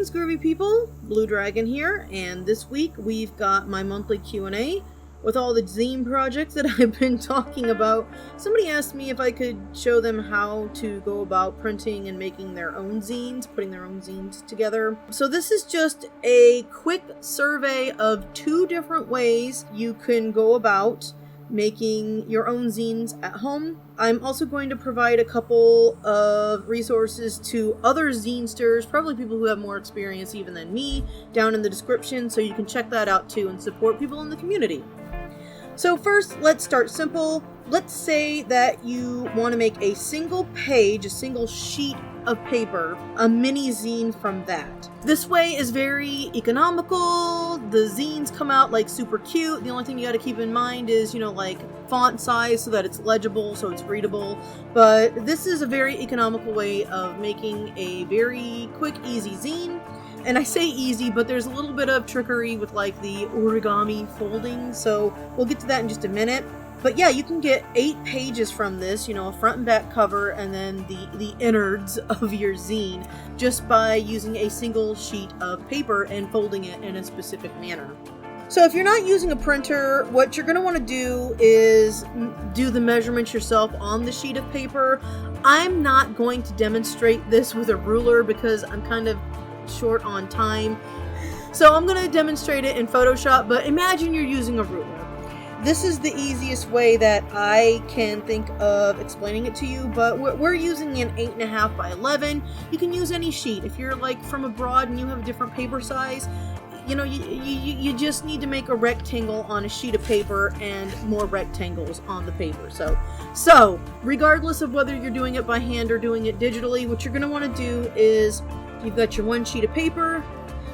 Greetings, groovy people. Blue Dragon here, and this week we've got my monthly Q&A with all the zine projects that I've been talking about. Somebody asked me if I could show them how to go about printing and making their own zines, putting their own zines together. So this is just a quick survey of 2 different ways you can go about making your own zines at home. I'm also going to provide a couple of resources to other Zinesters, probably people who have more experience even than me, down in the description, so you can check that out too and support people in the community. So first, let's start simple. Let's say that you want to make a single page, a single sheet of paper, a mini zine from that. This way is very economical. The zines come out like super cute. The only thing you got to keep in mind is, like font size so that it's legible, so it's readable. But this is a very economical way of making a very quick, easy zine. And I say easy, but there's a little bit of trickery with like the origami folding, so we'll get to that in just a minute. But yeah, you can get 8 pages from this, a front and back cover, and then the innards of your zine, just by using a single sheet of paper and folding it in a specific manner. So if you're not using a printer, what you're going to want to do is do the measurements yourself on the sheet of paper. I'm not going to demonstrate this with a ruler because I'm kind of short on time. So I'm going to demonstrate it in Photoshop, but imagine you're using a ruler. This is the easiest way that I can think of explaining it to you, but we're using an 8.5 by 11. You can use any sheet. If you're like from abroad and you have a different paper size, you just need to make a rectangle on a sheet of paper and more rectangles on the paper. So regardless of whether you're doing it by hand or doing it digitally, what you're going to want to do is you've got your 1 sheet of paper.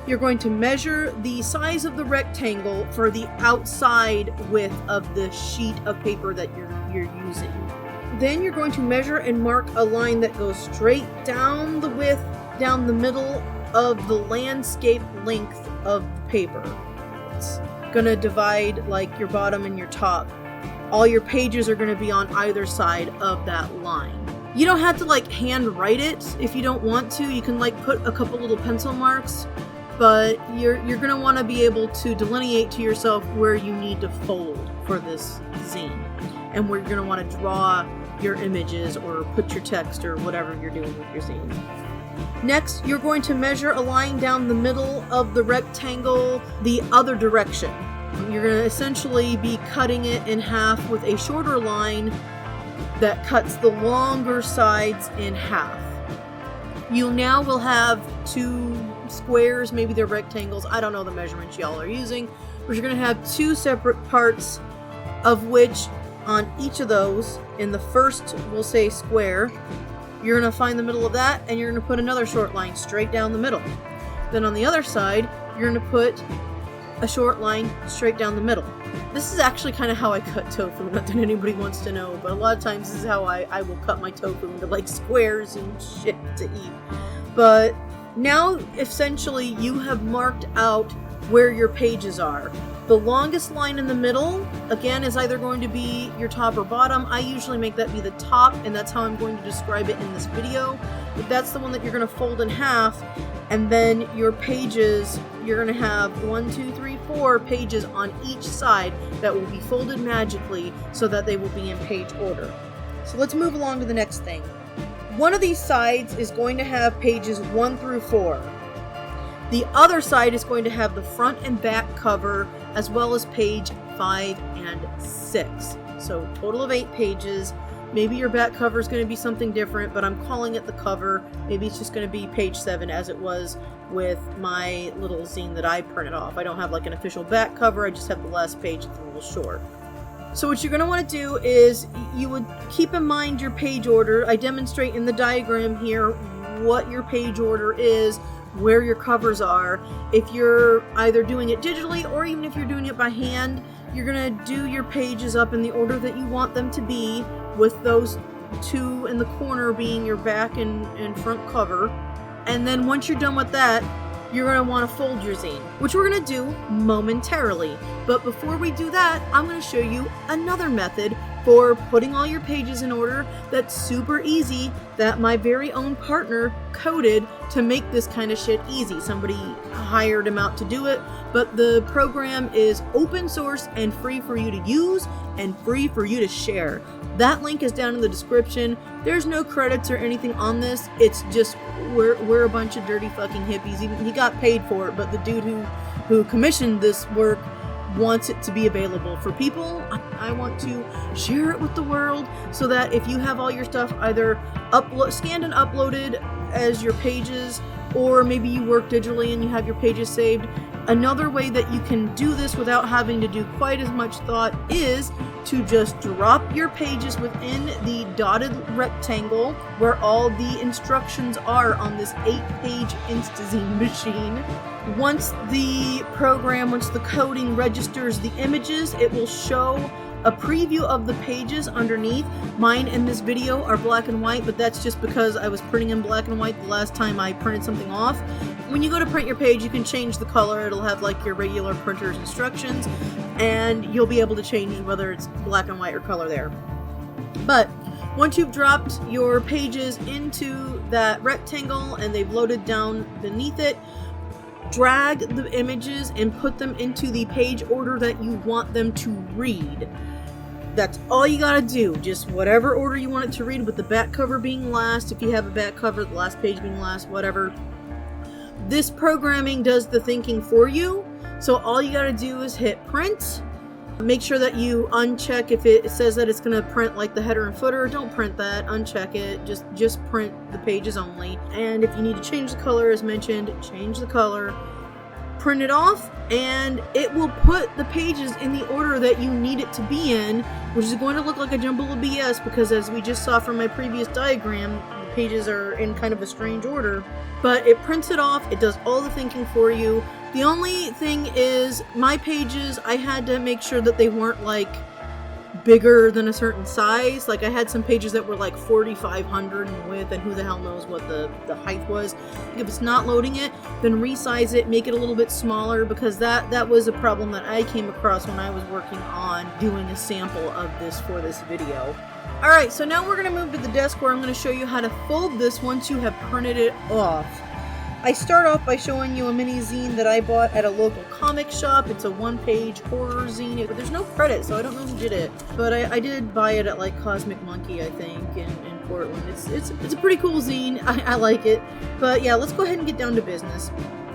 You're going to measure the size of the rectangle for the outside width of the sheet of paper that you're using. Then you're going to measure and mark a line that goes straight down the width, down the middle of the landscape length of the paper. It's going to divide like your bottom and your top. All your pages are going to be on either side of that line. You don't have to like hand write it if you don't want to. You can like put a couple little pencil marks, but you're going to want to be able to delineate to yourself where you need to fold for this zine and where you're going to want to draw your images or put your text or whatever you're doing with your zine. Next, you're going to measure a line down the middle of the rectangle the other direction. You're going to essentially be cutting it in half with a shorter line that cuts the longer sides in half. You now will have 2 squares, maybe they're rectangles, I don't know the measurements y'all are using, but you're going to have 2 separate parts, of which on each of those, in the first, we'll say square, you're going to find the middle of that and you're going to put another short line straight down the middle. Then on the other side, you're going to put a short line straight down the middle. This is actually kind of how I cut tofu, not that anybody wants to know, but a lot of times this is how I will cut my tofu into like squares and shit to eat. But now essentially you have marked out where your pages are. The longest line in the middle, again, is either going to be your top or bottom. I usually make that be the top, and that's how I'm going to describe it in this video. But that's the one that you're going to fold in half, and then your pages, you're going to have 1, 2, 3, 4 pages on each side that will be folded magically so that they will be in page order. So let's move along to the next thing. One of these sides is going to have pages 1 through 4. The other side is going to have the front and back cover as well as page 5 and 6. So total of 8 pages. Maybe your back cover is going to be something different, but I'm calling it the cover. Maybe it's just going to be page 7 as it was with my little zine that I printed off. I don't have like an official back cover, I just have the last page that's a little short. So what you're going to want to do is you would keep in mind your page order. I demonstrate in the diagram here what your page order is, where your covers are. If you're either doing it digitally or even if you're doing it by hand, you're going to do your pages up in the order that you want them to be, with those 2 in the corner being your back and front cover. And then once you're done with that, you're going to want to fold your zine, which we're going to do momentarily. But before we do that, I'm going to show you another method for putting all your pages in order that's super easy, that my very own partner coded to make this kind of shit easy. Somebody hired him out to do it, but the program is open source and free for you to use and free for you to share. That link is down in the description. There's no credits or anything on this. It's just we're a bunch of dirty fucking hippies. He got paid for it, but the dude who commissioned this work wants it to be available for people. I want to share it with the world so that if you have all your stuff either scanned and uploaded as your pages, or maybe you work digitally and you have your pages saved, another way that you can do this without having to do quite as much thought is to just drop your pages within the dotted rectangle where all the instructions are on this 8-page Instazine machine. Once the coding registers the images, it will show a preview of the pages underneath. Mine in this video are black and white, but that's just because I was printing in black and white the last time I printed something off. When you go to print your page, you can change the color. It'll have like your regular printer's instructions, and you'll be able to change whether it's black and white or color there. But once you've dropped your pages into that rectangle and they've loaded down beneath it, drag the images and put them into the page order that you want them to read. That's all you gotta do. Just whatever order you want it to read, with the back cover being last, if you have a back cover, the last page being last, whatever. This programming does the thinking for you, so all you gotta do is hit print. Make sure that you uncheck if it says that it's gonna print like the header and footer. Don't print that, uncheck it, just print the pages only. And if you need to change the color, as mentioned, change the color, print it off, and it will put the pages in the order that you need it to be in, which is going to look like a jumble of BS because, as we just saw from my previous diagram, the pages are in kind of a strange order. But it prints it off, it does all the thinking for you. The only thing is, my pages, I had to make sure that they weren't like bigger than a certain size. Like I had some pages that were like 4,500 in width, and who the hell knows what the height was. If it's not loading it, then resize it, make it a little bit smaller, because that was a problem that I came across when I was working on doing a sample of this for this video. Alright, so now we're going to move to the desk where I'm going to show you how to fold this once you have printed it off. I start off by showing you a mini zine that I bought at a local comic shop. It's a one-page horror zine. There's no credit, so I don't know who did it. But I did buy it at like Cosmic Monkey, I think, in Portland. It's a pretty cool zine. I like it. But yeah, let's go ahead and get down to business.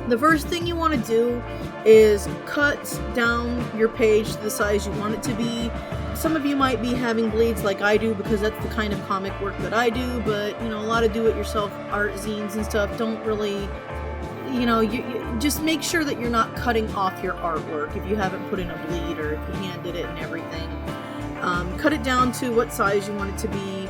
The first thing you want to do is cut down your page to the size you want it to be. Some of you might be having bleeds like I do, because that's the kind of comic work that I do, but you know, a lot of do-it-yourself art zines and stuff don't really, you know, you just make sure that you're not cutting off your artwork if you haven't put in a bleed or if you hand did it and everything. Cut it down to what size you want it to be.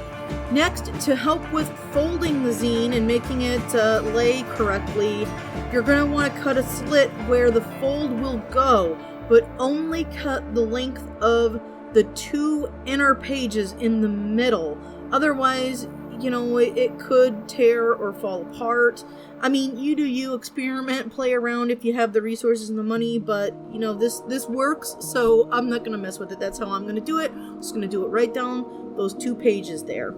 Next, to help with folding the zine and making it lay correctly, you're going to want to cut a slit where the fold will go, but only cut the length of the 2 inner pages in the middle. Otherwise, you know, it could tear or fall apart. I mean, you do you, experiment, play around if you have the resources and the money, but you know, this works, so I'm not gonna mess with it. That's how I'm gonna do it. I'm just gonna do it right down those 2 pages there.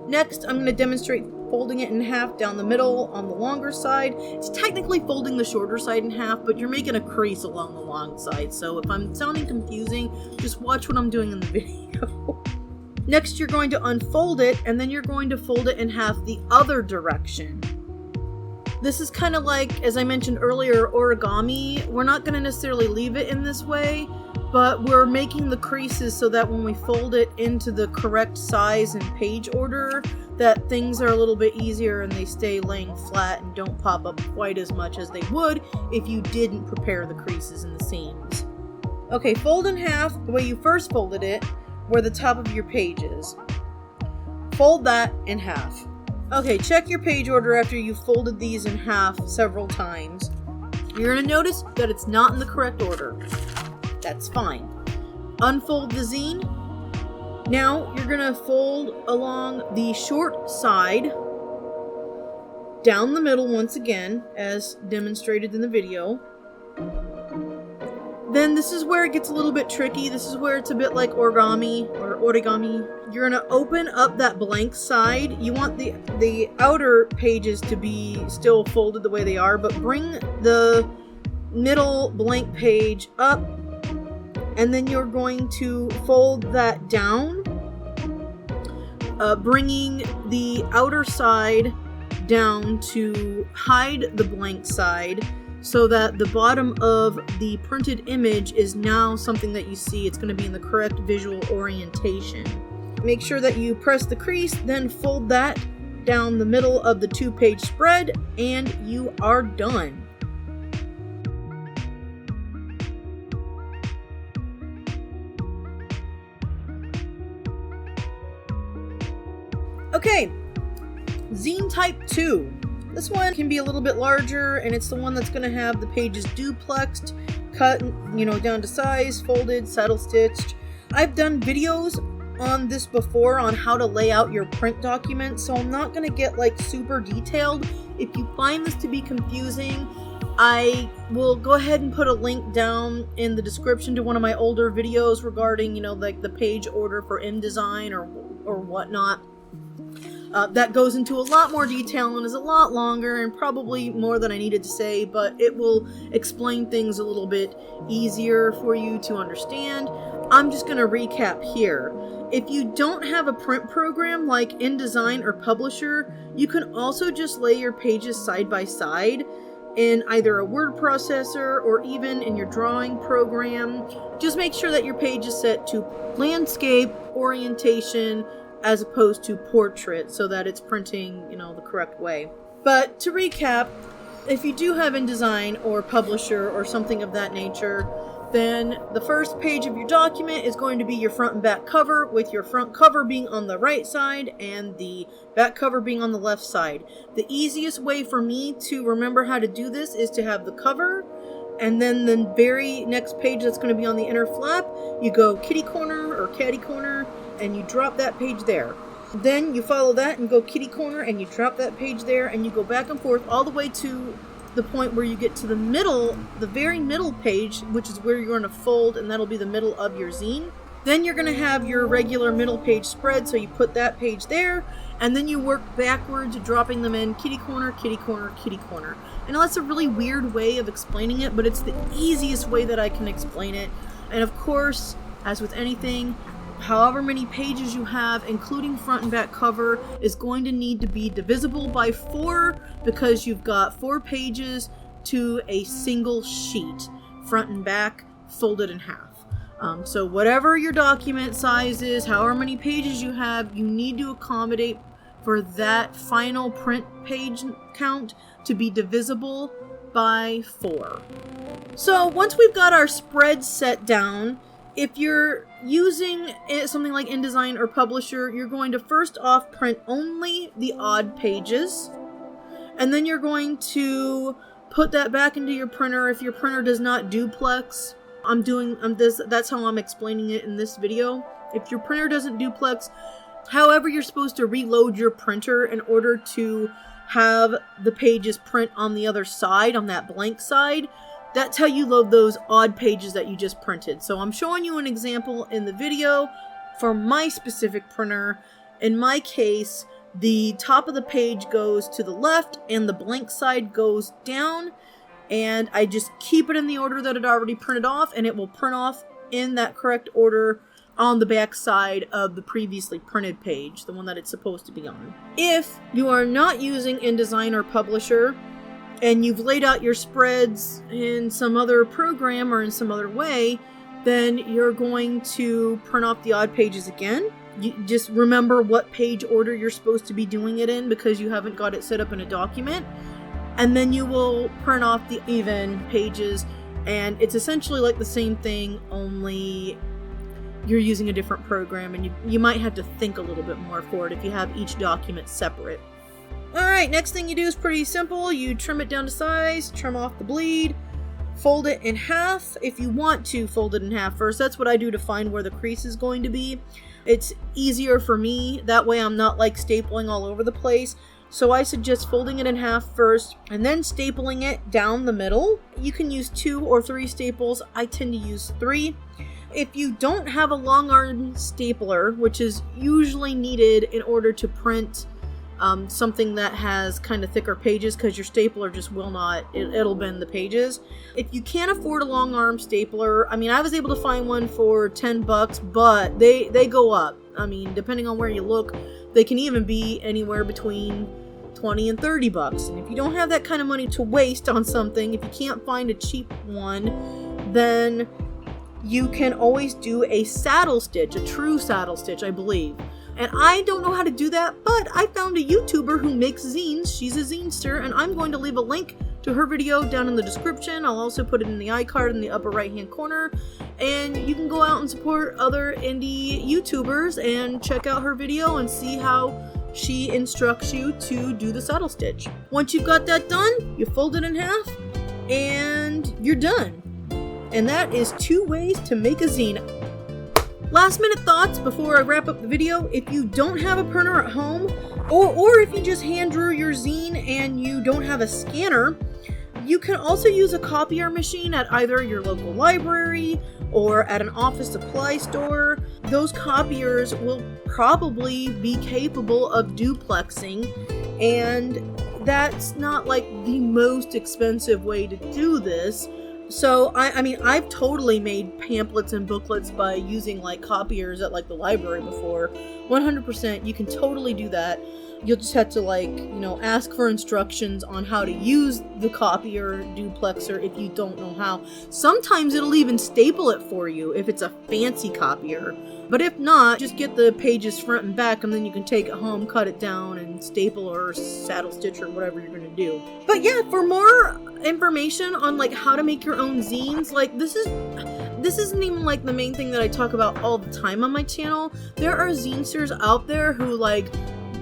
Next, I'm going to demonstrate folding it in half down the middle on the longer side. It's technically folding the shorter side in half, but you're making a crease along the long side. So if I'm sounding confusing, just watch what I'm doing in the video. Next, you're going to unfold it, and then you're going to fold it in half the other direction. This is kind of like, as I mentioned earlier, origami. We're not going to necessarily leave it in this way, but we're making the creases so that when we fold it into the correct size and page order, that things are a little bit easier and they stay laying flat and don't pop up quite as much as they would if you didn't prepare the creases and the seams. Okay, fold in half the way you first folded it, where the top of your page is. Fold that in half. Okay, check your page order after you've folded these in half several times. You're going to notice that it's not in the correct order. That's fine. Unfold the zine. Now you're going to fold along the short side, down the middle once again, as demonstrated in the video. Then this is where it gets a little bit tricky. This is where it's a bit like origami. You're gonna open up that blank side. You want the outer pages to be still folded the way they are, but bring the middle blank page up, and then you're going to fold that down, bringing the outer side down to hide the blank side, so that the bottom of the printed image is now something that you see. It's going to be in the correct visual orientation. Make sure that you press the crease, then fold that down the middle of the 2-page spread, and you are done. Okay, Zine Type 2. This one can be a little bit larger, and it's the one that's going to have the pages duplexed, cut, down to size, folded, saddle stitched. I've done videos on this before on how to lay out your print document, so I'm not going to get like super detailed. If you find this to be confusing, I will go ahead and put a link down in the description to one of my older videos regarding, like the page order for InDesign or whatnot. That goes into a lot more detail and is a lot longer and probably more than I needed to say, but it will explain things a little bit easier for you to understand. I'm just going to recap here. If you don't have a print program like InDesign or Publisher, you can also just lay your pages side by side in either a word processor or even in your drawing program. Just make sure that your page is set to landscape orientation as opposed to portrait, so that it's printing, the correct way. But to recap, if you do have InDesign or Publisher or something of that nature, then the first page of your document is going to be your front and back cover, with your front cover being on the right side and the back cover being on the left side. The easiest way for me to remember how to do this is to have the cover, and then the very next page that's going to be on the inner flap, you go kitty corner or catty corner, and you drop that page there. Then you follow that and go kitty corner, and you drop that page there, and you go back and forth all the way to the point where you get to the middle, the very middle page, which is where you're going to fold, and that'll be the middle of your zine. Then you're going to have your regular middle page spread, so you put that page there, and then you work backwards, dropping them in kitty corner, kitty corner, kitty corner. I know that's a really weird way of explaining it, but it's the easiest way that I can explain it. And of course, as with anything, however many pages you have, including front and back cover, is going to need to be divisible by 4, because you've got 4 pages to a single sheet, front and back, folded in half. So whatever your document size is, however many pages you have, you need to accommodate for that final print page count to be divisible by 4. So once we've got our spread set down, if you're using something like InDesign or Publisher, you're going to first off print only the odd pages, and then you're going to put that back into your printer. If your printer does not duplex, that's how I'm explaining it in this video. If your printer doesn't duplex, however you're supposed to reload your printer in order to have the pages print on the other side, on that blank side, that's how you load those odd pages that you just printed. So I'm showing you an example in the video for my specific printer. In my case, the top of the page goes to the left and the blank side goes down, and I just keep it in the order that it already printed off, and it will print off in that correct order on the back side of the previously printed page, the one that it's supposed to be on. If you are not using InDesign or Publisher, and you've laid out your spreads in some other program or in some other way, then you're going to print off the odd pages again. You just remember what page order you're supposed to be doing it in, because you haven't got it set up in a document. And then you will print off the even pages, and it's essentially like the same thing, only you're using a different program, and you might have to think a little bit more for it if you have each document separate. Alright, next thing you do is pretty simple. You trim it down to size, trim off the bleed, fold it in half. If you want to fold it in half first, that's what I do to find where the crease is going to be. It's easier for me, that way I'm not like stapling all over the place. So I suggest folding it in half first and then stapling it down the middle. You can use 2 or 3 staples. I tend to use 3. If you don't have a long arm stapler, which is usually needed in order to print something that has kind of thicker pages, because your stapler just will not, it'll bend the pages. If you can't afford a long arm stapler, I mean, I was able to find one for $10, but they go up. I mean, depending on where you look, they can even be anywhere between $20 and $30. And if you don't have that kind of money to waste on something, if you can't find a cheap one, then you can always do a saddle stitch, a true saddle stitch, I believe. And I don't know how to do that, but I found a YouTuber who makes zines. She's a Zinester, and I'm going to leave a link to her video down in the description. I'll also put it in the iCard in the upper right-hand corner. And you can go out and support other indie YouTubers and check out her video and see how she instructs you to do the saddle stitch. Once you've got that done, you fold it in half, and you're done. And that is 2 ways to make a zine. Last minute thoughts before I wrap up the video. If you don't have a printer at home, or if you just hand drew your zine and you don't have a scanner, you can also use a copier machine at either your local library or at an office supply store. Those copiers will probably be capable of duplexing, and that's not like the most expensive way to do this. So, I mean, I've totally made pamphlets and booklets by using, like, copiers at, like, the library before. 100%, you can totally do that. You'll just have to, like, you know, ask for instructions on how to use the copier duplexer if you don't know how. Sometimes it'll even staple it for you if it's a fancy copier. But if not, just get the pages front and back, and then you can take it home, cut it down, and staple or saddle stitch or whatever you're gonna do. But yeah, for more information on like how to make your own zines, like this isn't even like the main thing that I talk about all the time on my channel. There are Zinesters out there who like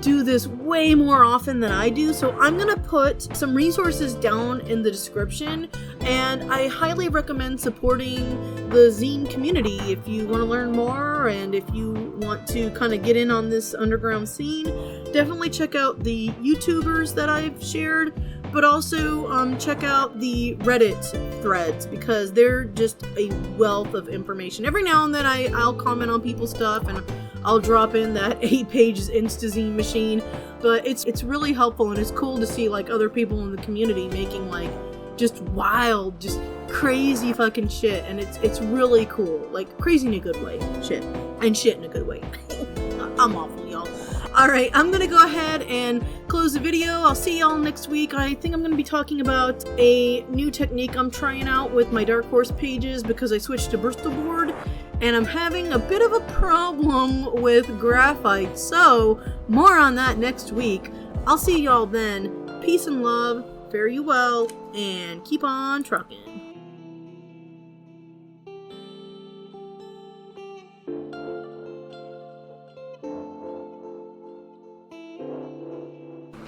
do this way more often than I do, so I'm gonna put some resources down in the description, and I highly recommend supporting the zine community if you want to learn more and if you want to kind of get in on this underground scene. Definitely check out the YouTubers that I've shared, but also check out the Reddit threads, because they're just a wealth of information. Every now and then I'll comment on people's stuff and I'll drop in that 8-page Instazine machine, but it's really helpful, and it's cool to see like other people in the community making like just wild, just crazy fucking shit, and it's really cool. Like crazy in a good way, shit in a good way. I'm awful, y'all. Alright, I'm gonna go ahead and close the video. I'll see y'all next week. I think I'm gonna be talking about a new technique I'm trying out with my Dark Horse pages, because I switched to Bristol board and I'm having a bit of a problem with graphite. So, more on that next week. I'll see y'all then. Peace and love, fare you well, and keep on trucking.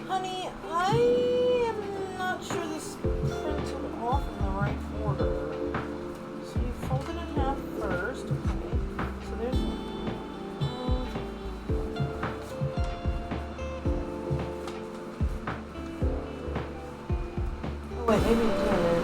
Honey, I am not sure this printed off in the right order. So you fold it in half first. Okay. So there's oh wait, maybe it did.